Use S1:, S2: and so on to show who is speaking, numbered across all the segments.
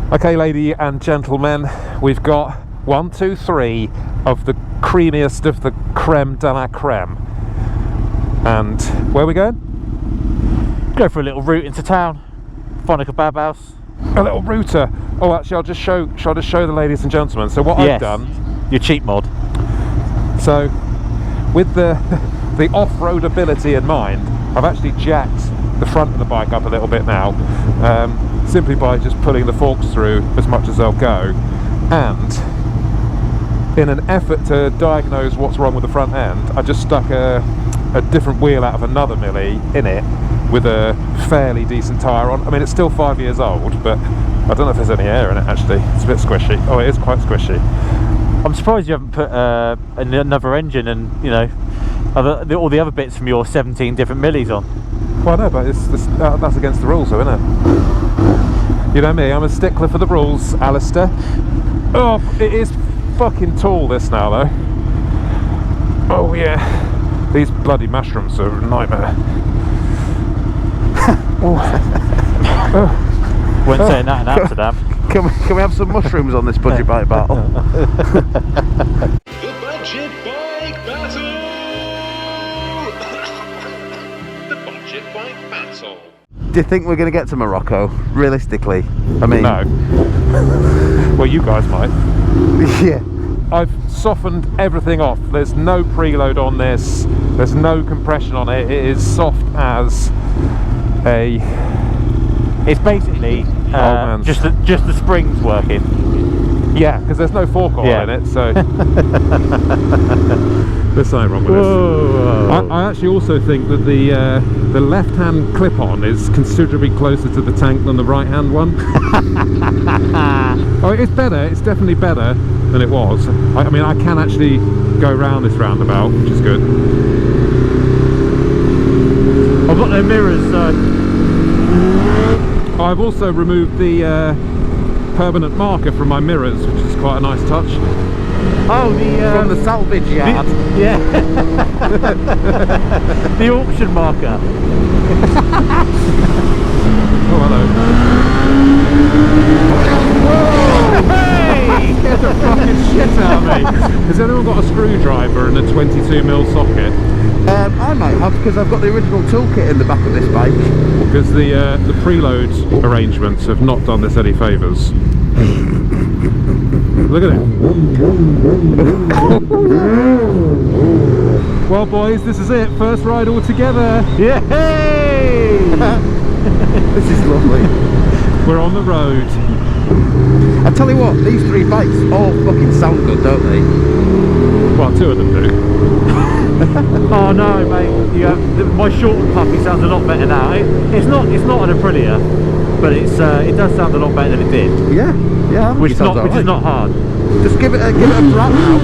S1: Okay, ladies and gentlemen, we've got 1, 2, 3 of the creamiest of the creme de la creme. And where are we going?
S2: Go for a little route into town, find a kebab house.
S1: A little router. Oh, actually, shall I just show the ladies and gentlemen? So what I've done,
S2: your cheap mod.
S1: So with the off-road ability in mind, I've actually jacked the front of the bike up a little bit now, simply by just pulling the forks through as much as they'll go. And in an effort to diagnose what's wrong with the front end, I just stuck a different wheel out of another Millie in it with a fairly decent tyre on. I mean, it's still 5 years old, but I don't know if there's any air in it actually. It's a bit squishy. Oh, it is quite squishy.
S2: I'm surprised you haven't put another engine and, you know, all the other bits from your 17 different Millies on.
S1: Well, no, but that's against the rules, though, isn't it? You know me, I'm a stickler for the rules, Alistair. Oh, it is fucking tall, this now, though. Oh, yeah. These bloody mushrooms are a nightmare.
S2: Weren't saying that in Amsterdam.
S3: Can we have some mushrooms on this budget bike battle?
S4: The budget bike battle! The budget bike battle.
S3: Do you think we're going to get to Morocco, realistically? I mean...
S1: No. Well, you guys might.
S3: Yeah.
S1: I've softened everything off. There's no preload on this. There's no compression on it. It is soft as a...
S2: It's basically just the springs working.
S1: Yeah, because there's no fork oil in it, so there's something wrong with this. I actually also think that the left-hand clip-on is considerably closer to the tank than the right-hand one. Oh, it's better. It's definitely better than it was. I mean, I can actually go around this roundabout, which is good.
S2: I've got no mirrors, so...
S1: I've also removed the permanent marker from my mirrors, which is quite a nice touch.
S3: Oh, from the salvage yard.
S2: Yeah. The auction marker.
S1: Oh, hello. Whoa! Hey! Get the fucking shit out of me. Has anyone got a screwdriver and a 22mm socket?
S3: I might have, because I've got the original toolkit in the back of this bike.
S1: Because the preload arrangements have not done this any favours. Look at it. Well, boys, this is it. First ride all together.
S2: Yay!
S3: This is lovely.
S1: We're on the road.
S3: I tell you what, these three bikes all fucking sound good, don't they?
S1: Well, two of them do.
S2: Oh no, mate! My shortened puppy sounds a lot better now. It's not an Aprilia, but it does sound a lot better than it did.
S3: Yeah, yeah.
S2: Which is not hard.
S3: Just give it a brat now.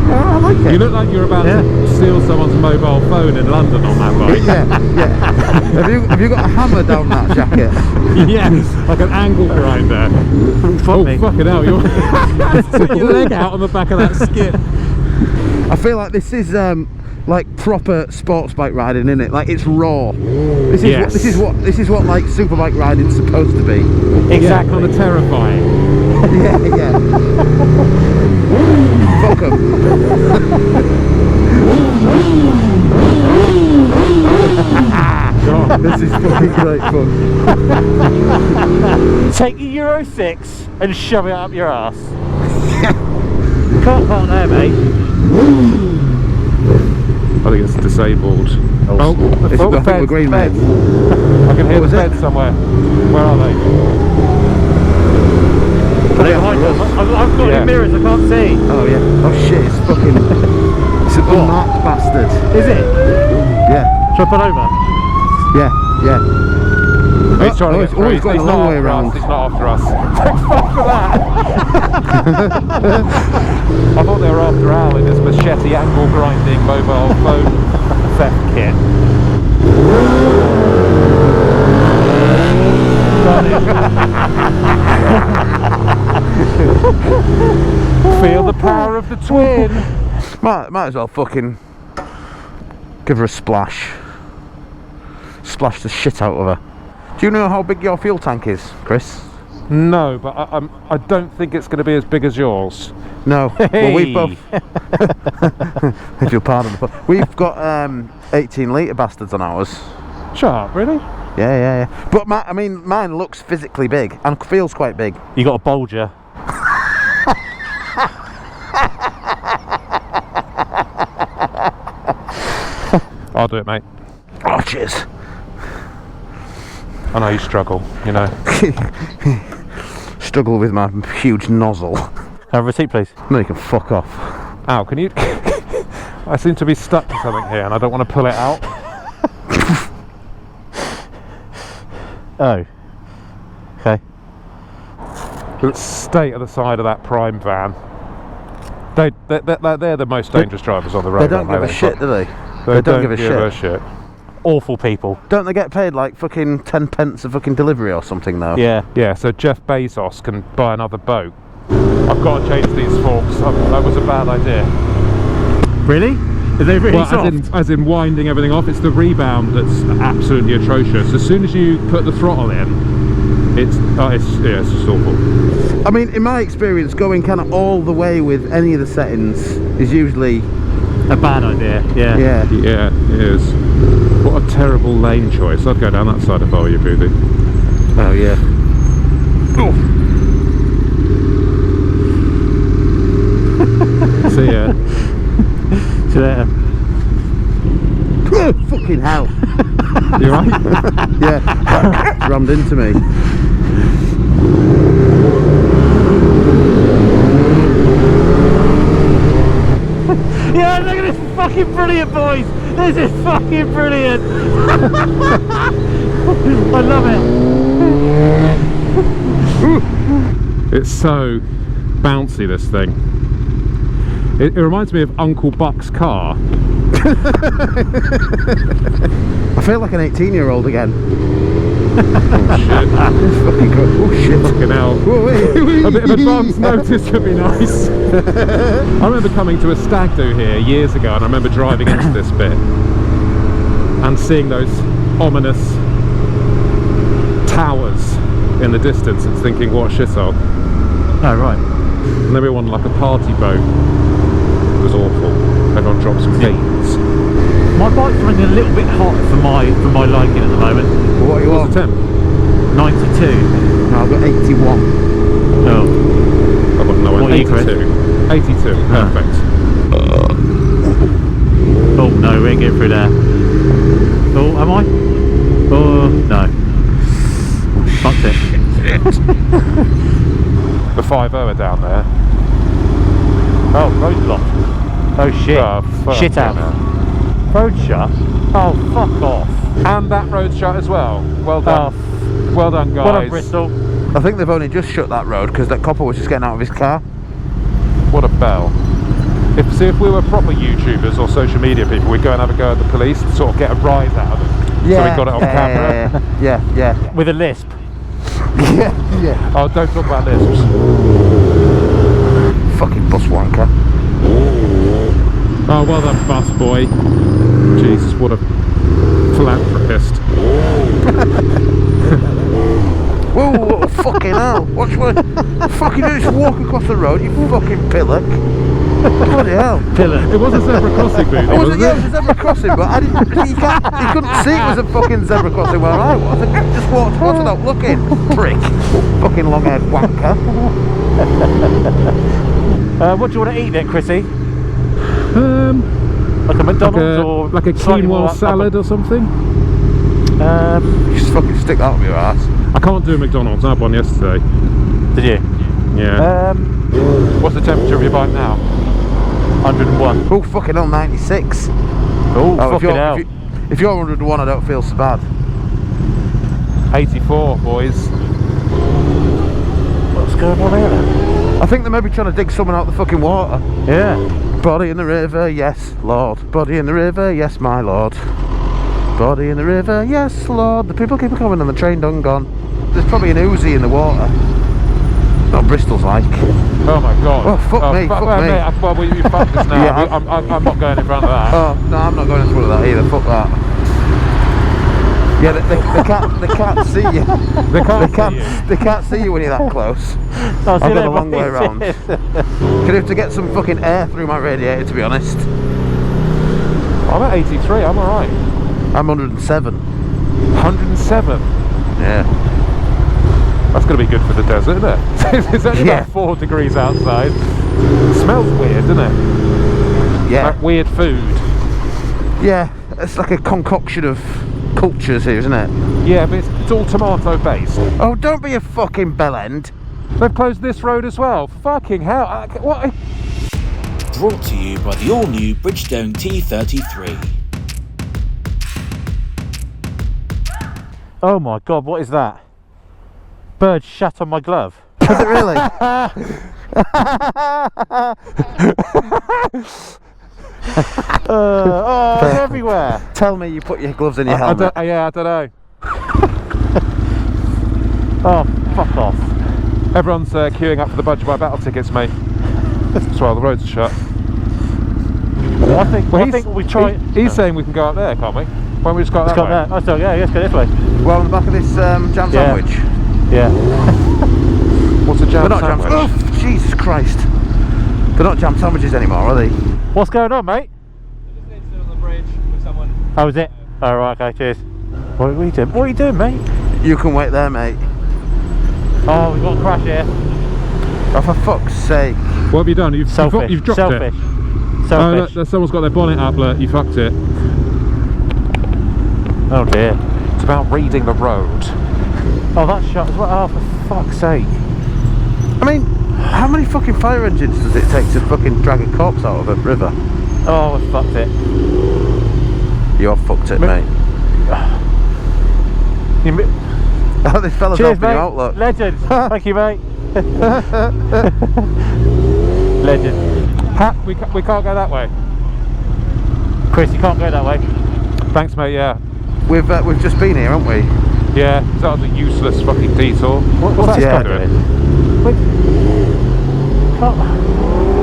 S3: Oh, I like it.
S1: You look like you're about to steal someone's mobile phone in London on that bike.
S3: Yeah, yeah. Have you got a hammer down that jacket?
S1: Yes, like an angle grinder.
S2: Fuck me.
S1: Fucking hell! Took your leg out on the back of that skip.
S3: I feel like this is like proper sports bike riding, isn't it? Like it's raw. This is what like superbike riding's supposed to be.
S2: Exactly.
S1: Yeah, kind of terrifying.
S3: Yeah, yeah. Fuck 'em. God, this is fucking great fun.
S2: Take your Euro 6 and shove it up your ass. Can't park there, mate.
S1: I think it's disabled. Oh,
S3: I think we're green, mate.
S1: I can hear the bed somewhere. Where are they?
S2: I've got any mirrors, I can't see.
S3: Oh yeah. Oh shit, it's fucking... It's an unmarked bastard.
S2: Is it?
S3: Yeah.
S2: Shall I pull over?
S3: Yeah, yeah.
S1: He's trying to get through.
S3: He's got a long way around.
S1: He's not after us. Thank fuck for that. I thought they were after Al in his machete angle grinding mobile phone theft kit. Feel the power of the twin.
S3: Might as well fucking give her a splash. Splash the shit out of her. Do you know how big your fuel tank is, Chris?
S1: No, but I don't think it's going to be as big as yours.
S3: No.
S2: Hey.
S3: Well, we've both. If you'll pardon the pun. We've got 18-litre bastards on ours.
S1: Shut up, really?
S3: Yeah. But mine looks physically big and feels quite big.
S2: You got a Bolger.
S1: I'll do it, mate.
S3: Oh, cheers.
S1: I know you struggle, you know.
S3: Struggle with my huge nozzle.
S2: Have a receipt, please.
S3: No, you can fuck off.
S1: Ow, can you... I seem to be stuck to something here and I don't want to pull it out.
S2: Oh. Okay.
S1: The state of the side of that Prime van. They're the most dangerous drivers on the road.
S3: They don't give a shit, do they?
S1: They don't give a shit.
S2: Awful people.
S3: Don't they get paid like fucking 10 pence a fucking delivery or something though?
S2: Yeah.
S1: Yeah, so Jeff Bezos can buy another boat. I've got to change these forks. That was a bad idea.
S2: Really? Are they really soft?
S1: As in winding everything off. It's the rebound that's absolutely atrocious. As soon as you put the throttle in, it's just awful.
S3: I mean, in my experience, going kind of all the way with any of the settings is usually
S2: a bad idea. Yeah.
S1: Yeah, it is. What a terrible lane choice. I'd go down that side if I were you, Boothie.
S3: Oh yeah.
S1: See ya.
S2: See you later.
S3: Fucking hell.
S1: You right?
S3: Yeah. Rammed into me.
S2: Yeah, look at this fucking brilliant, boys. This is fucking brilliant. I love it.
S1: It's so bouncy, this thing. It reminds me of Uncle Buck's car.
S3: I feel like an 18-year-old again.
S1: Oh shit.
S3: It's fucking good. Oh shit.
S1: Fucking hell. A bit of advance notice would be nice. I remember coming to a stag do here years ago, and I remember driving into this bit and seeing those ominous towers in the distance and thinking, what a shithole.
S2: Oh, right.
S1: And then we were on like a party boat. It was awful. Everyone dropped some beans.
S2: My bike's running a little bit hot for my liking at the moment.
S3: What are you
S1: What's
S3: on?
S1: the temp?
S2: 92.
S3: No, I've got 81.
S2: Oh.
S1: I've got no
S2: What
S1: one.
S2: are you, Chris?
S1: 82. Perfect.
S2: Oh no, we ain't getting through there. Oh, am I? Oh no. Fucked it.
S1: The 5-0 are down there.
S2: Oh, road blocked. Oh shit.
S1: Oh,
S2: Shit out. Road shut? Oh, fuck off.
S1: And that road shut as well. Well done.
S2: Oh,
S1: well done, guys.
S2: what up, Bristol?
S3: I think they've only just shut that road because that copper was just getting out of his car.
S1: What a bell. If we were proper YouTubers or social media people, we'd go and have a go at the police and sort of get a rise out of them. So we got it on camera.
S3: Yeah.
S2: With a lisp.
S3: Yeah.
S1: Oh, don't talk about lisps.
S3: Fucking bus wanker.
S1: Oh, well done, bus boy. Jesus, what a philanthropist.
S3: Whoa, fucking hell. Watch what fucking do, just walk across the road, you fucking pillock. Bloody hell.
S2: Pillar.
S1: It was a zebra crossing, Boothie,
S3: It
S1: wasn't
S3: was a zebra crossing, but I didn't, you couldn't see it was a fucking zebra crossing where I was. I just walked across without looking. Prick. Fucking long-haired wanker.
S2: What do you want to eat then, Chrissy?
S1: it?
S2: Like a McDonald's or
S1: like a
S2: slightly more
S1: quinoa salad or something?
S3: Just fucking stick that up your ass.
S1: I can't do a McDonald's. I had one yesterday.
S2: Did you?
S1: Yeah. What's the temperature of your bike now?
S2: 101.
S3: Oh, fucking hell, 96.
S2: Oh, fucking hell.
S3: If you're 101, I don't feel so bad.
S1: 84, boys.
S2: What's going on here then?
S3: I think they may be trying to dig someone out the fucking water.
S2: Yeah.
S3: Body in the river, yes, Lord. Body in the river, yes, my Lord. Body in the river, yes, Lord. The people keep coming and the train done gone. There's probably an Uzi in the water. Not Bristol's like.
S1: Oh my god.
S3: Oh, fuck me, fuck me.
S1: Mate, well, you fucked us now.
S3: Yeah,
S1: I'm not going in front of that.
S3: Oh, no, I'm not going in front of that either. Fuck that. Yeah, they can't see you.
S1: They can't see you.
S3: They can't see you when you're that close.
S2: I'll
S3: I've got a long way around. Gonna have to get some fucking air through my radiator, to be honest.
S1: I'm at 83, I'm alright.
S3: I'm 107.
S1: 107?
S3: Yeah.
S1: That's going to be good for the desert, isn't it? It's only about 4 degrees outside. It smells weird, doesn't it?
S3: Yeah.
S1: Like weird food.
S3: Yeah, it's like a concoction of cultures here, isn't it?
S1: Yeah, but it's all tomato based.
S3: Oh, don't be a fucking bellend.
S1: They've closed this road as well. Fucking hell. What?
S5: Brought to you by the all-new Bridgestone T33.
S2: Oh my god, what is that? Bird shat on my glove.
S3: Is it really?
S2: It's everywhere.
S3: Tell me you put your gloves in your helmet.
S1: I don't know.
S2: Oh, fuck off.
S1: Everyone's queuing up for the Budget by Battle tickets, mate. Well, the roads are shut.
S2: I think we try.
S1: He's saying we can go up there, can't we? Why don't we just go up that way?
S2: Oh, so yeah, let's go this way.
S3: Well, on the back of this jam sandwich.
S2: Yeah.
S1: What's a jam
S3: They're not
S1: sandwich?
S3: Oh, Jesus Christ. They're not jam sandwiches anymore, are they?
S2: What's going on, mate?
S6: I just need to sit on the bridge with someone.
S2: Oh, is it? Oh, right, okay, cheers. What are you doing? What are you doing, mate?
S3: You can wait there, mate.
S2: Oh, we've got a crash here.
S3: Oh, for fuck's sake.
S1: What have you done? You've dropped
S2: Selfish.
S1: it.
S2: Selfish.
S1: Oh, look, someone's got their bonnet up, look, you fucked it.
S2: Oh dear.
S1: It's about reading the road.
S2: Oh, that's shut as well. Oh, for fuck's sake.
S3: I mean, how many fucking fire engines does it take to fucking drag a corpse out of a river?
S2: Oh, we fucked it.
S3: You have fucked it, mate. Oh, this fella's
S2: Cheers,
S3: helping
S2: mate.
S3: you out, look.
S2: Legend. Thank you, mate. Legend.
S1: We can't go that way.
S2: Chris, you can't go that way.
S1: Thanks, mate, yeah.
S3: We've just been here, haven't we?
S1: Yeah, that was a useless fucking detour. What's this
S3: Yeah.
S1: guy doing?
S2: Wait. Oh,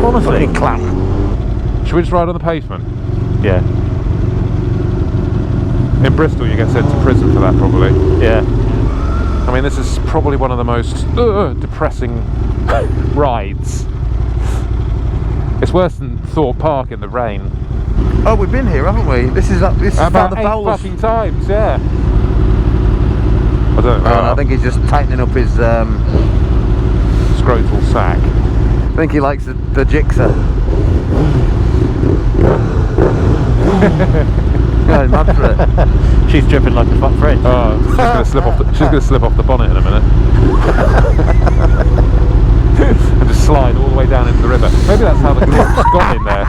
S2: honestly.
S3: Fucking clown.
S1: Should we just ride on the pavement?
S2: Yeah.
S1: In Bristol you get sent to prison for that, probably.
S2: Yeah.
S1: I mean, this is probably one of the most depressing rides. It's worse than Thorpe Park in the rain.
S3: Oh, we've been here, haven't we? This is
S1: About
S3: about the
S1: 8
S3: Fowlers.
S1: fucking times, yeah. I don't know.
S3: I think he's just tightening up his.
S1: Scrotal sack.
S3: I think he likes the jigsaw. Yeah, he's mad for it.
S2: She's dripping like a fuck French.
S1: Oh, she's gonna slip off the bonnet in a minute. And just slide all the way down into the river. Maybe that's how the corpse got in there.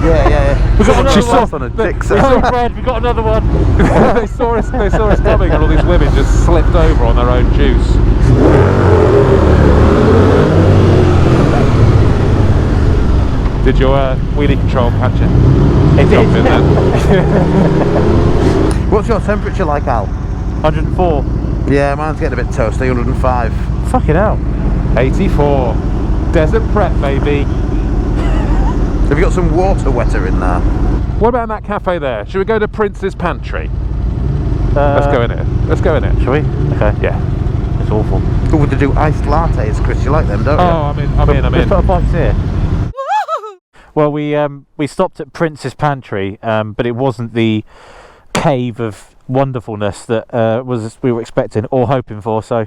S3: Yeah.
S2: We've got another
S3: She
S2: one.
S3: saw on a
S2: We
S3: jigsaw.
S2: saw Fred, we got another one.
S1: They saw us coming, and all these women just slipped over on their own juice. Did your wheelie control catch it?
S2: It
S1: Jump in
S2: did.
S1: there.
S3: What's your temperature like, Al?
S2: 104.
S3: Yeah, mine's getting a bit toasty, 105.
S2: Fucking hell.
S1: 84. Desert prep, baby.
S3: Have you got some water wetter in there?
S1: What about in that cafe there? Should we go to Prince's Pantry? Let's go in it. Let's go in it.
S2: Shall we? Okay.
S1: Yeah.
S2: It's awful.
S3: Oh, would they do iced lattes, Chris? You like them, don't you?
S1: Oh, I'm
S2: Let's
S1: in.
S2: put a box here. Well, we stopped at Prince's Pantry, but it wasn't the cave of wonderfulness that we were expecting or hoping for. So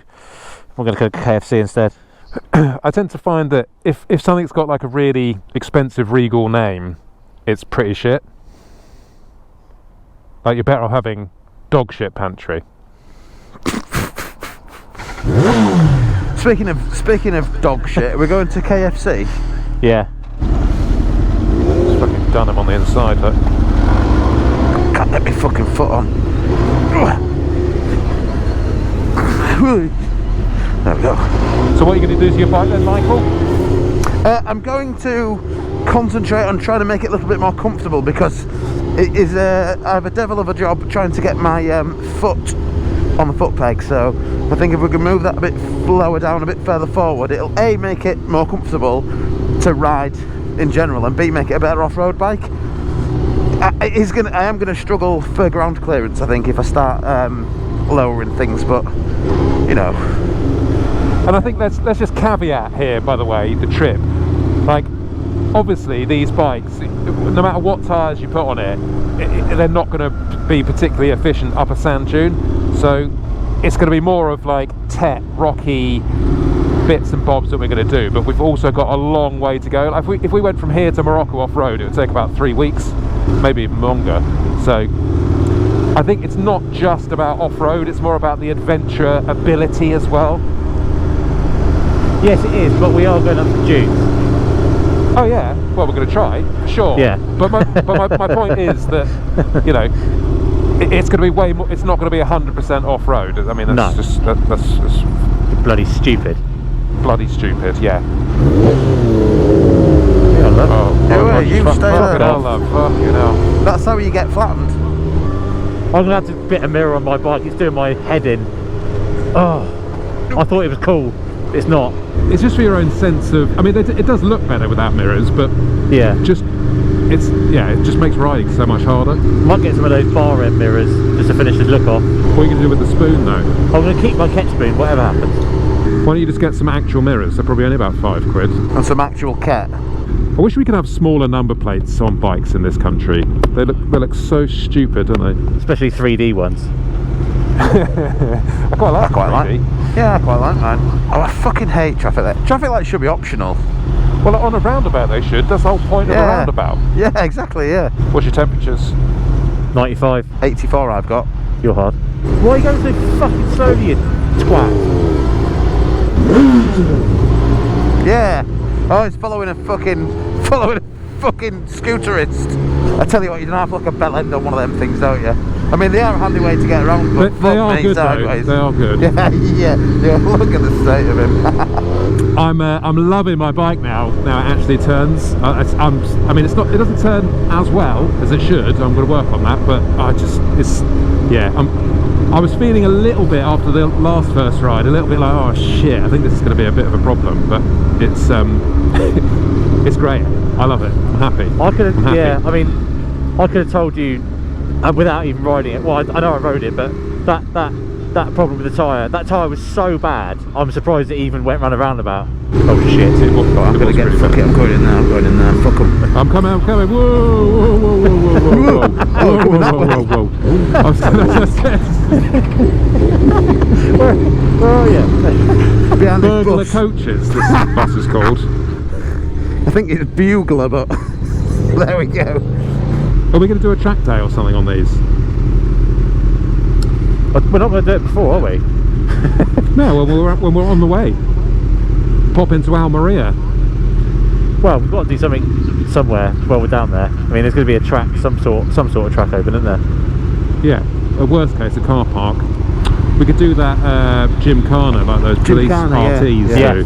S2: we're going to go to KFC instead.
S1: I tend to find that if something's got like a really expensive regal name, it's pretty shit. Like, you're better off having dog shit pantry.
S3: Speaking of dog shit, we're going to KFC.
S2: Yeah.
S1: Just fucking done him on the inside, look.
S3: Can't get my fucking foot on. There we go.
S1: So what are you going to do to your bike then, Michael?
S3: I'm going to concentrate on trying to make it a little bit more comfortable, because it is I have a devil of a job trying to get my foot on the foot peg. So I think if we can move that a bit lower down, a bit further forward, it'll A, make it more comfortable to ride in general, and B, make it a better off-road bike. I am going to struggle for ground clearance, I think, if I start lowering things, but you know.
S1: And I think let's just caveat here, by the way, the trip. Like, obviously these bikes, no matter what tyres you put on it, they're not going to be particularly efficient up a sand dune. So it's going to be more of like rocky bits and bobs that we're going to do. But we've also got a long way to go. Like if we went from here to Morocco off-road, it would take about 3 weeks, maybe even longer. So I think it's not just about off-road, it's more about the adventure ability as well.
S2: Yes, it is, but we are going up the dunes.
S1: Oh yeah, well, we're going to try, for sure.
S2: Yeah.
S1: But my point is that, you know, it's going to be way more. It's not going to be 100% off-road. I mean, that's just
S2: bloody stupid.
S1: Bloody stupid. Yeah.
S2: Yeah, love.
S3: Oh, you stay there.
S1: Fucking hell, love. Fucking hell.
S3: That's how you get flattened.
S2: I'm going to have to fit a mirror on my bike. It's doing my head in. Oh, I thought it was cool. It's not.
S1: It's just for your own sense of. I mean, it does look better without mirrors, but
S2: yeah,
S1: it just makes riding so much harder.
S2: Might get some of those bar end mirrors just to finish the look off.
S1: What are you going to do with the spoon, though?
S2: I'm going to keep my catch spoon, whatever happens.
S1: Why don't you just get some actual mirrors? They're probably only about £5.
S3: And some actual kit.
S1: I wish we could have smaller number plates on bikes in this country. They look so stupid, don't they?
S2: Especially 3D ones.
S1: I quite like 3D.
S3: Yeah, I quite like mine. Oh, I fucking hate traffic lights. Traffic lights should be optional.
S1: Well, on a roundabout they should. That's the whole point of a roundabout.
S3: Yeah, exactly, yeah.
S1: What's your temperatures?
S2: 95.
S3: 84 I've got.
S2: You're hard. Why are you going so fucking slowly, you twat?
S3: Yeah. Oh, it's following a fucking scooterist. I tell you what, you don't have like a bell end on one of them things, don't you? I mean, they are a handy way to get around, but
S1: they are good
S3: sideways.
S1: though. They are good.
S3: Yeah. Look at the state of him.
S1: I'm loving my bike now. Now it actually turns. I mean, it doesn't turn as well as it should. I'm going to work on that, but I was feeling a little bit after the first ride, a little bit like, oh shit, I think this is going to be a bit of a problem, but it's it's great. I love it. I'm happy.
S2: I could have, yeah. I mean, I could have told you without even riding it. Well, I know I rode it, but that problem with the tyre. That tyre was so bad. I'm surprised it even went round a roundabout. Oh shit!
S3: I'm gonna get fuck it. I'm going in there. Fuck them.
S1: I'm coming. Whoa! Whoa!
S2: Oh yeah.
S3: Behind this
S1: Burglar
S3: bus.
S1: Coaches. This bus is called.
S3: I think it's Bugler, but there we go.
S1: Are we going to do a track day or something on these?
S2: We're not going to do it before, are we?
S1: No, when we're on the way. Pop into Almeria.
S2: Well, we've got to do something somewhere while we're down there. I mean, there's going to be a track, some sort of track open, isn't there?
S1: Yeah. At worst case, a car park. We could do that Gymkhana, like those police RTs do.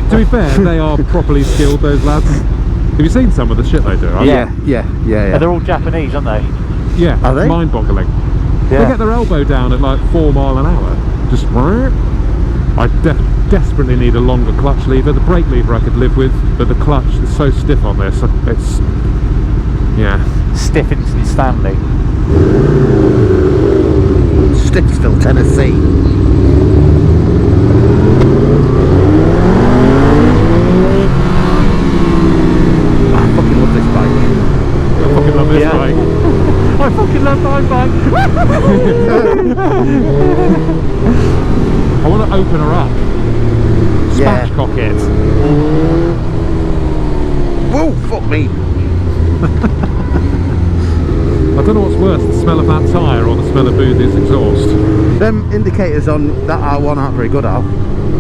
S1: To be fair, they are properly skilled, those lads. Have you seen some of the shit they do?
S3: Yeah.
S2: And they're all Japanese, aren't they?
S1: Yeah.
S3: Are they?
S1: Mind-boggling.
S2: Yeah.
S1: They get their elbow down at like 4 miles an hour. Just. I desperately need a longer clutch lever. The brake lever I could live with, but the clutch is so stiff on this. It's
S2: Stiff in Stanley.
S3: Stittsville, Tennessee. I fucking love this bike.
S1: I fucking love this bike.
S2: I fucking love my bike.
S1: I want to open her up. Spatchcock it.
S3: Whoa, fuck me.
S1: I don't know what's worse, the smell of that tyre or the smell of Boothie's exhaust.
S3: Them indicators on that R1 aren't very good, Al.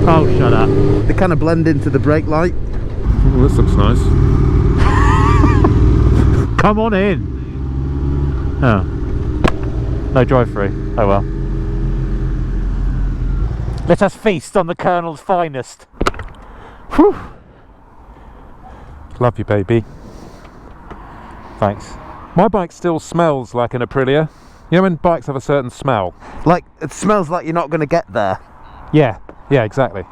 S2: Oh, shut up.
S3: They kind of blend into the brake light.
S1: Well, this looks nice.
S2: Come on in. Oh. No drive-through. Oh well. Let us feast on the Colonel's finest.
S1: Whew. Love you, baby.
S2: Thanks.
S1: My bike still smells like an Aprilia. You know when bikes have a certain smell?
S3: Like, it smells like you're not going to get there.
S1: Yeah, exactly.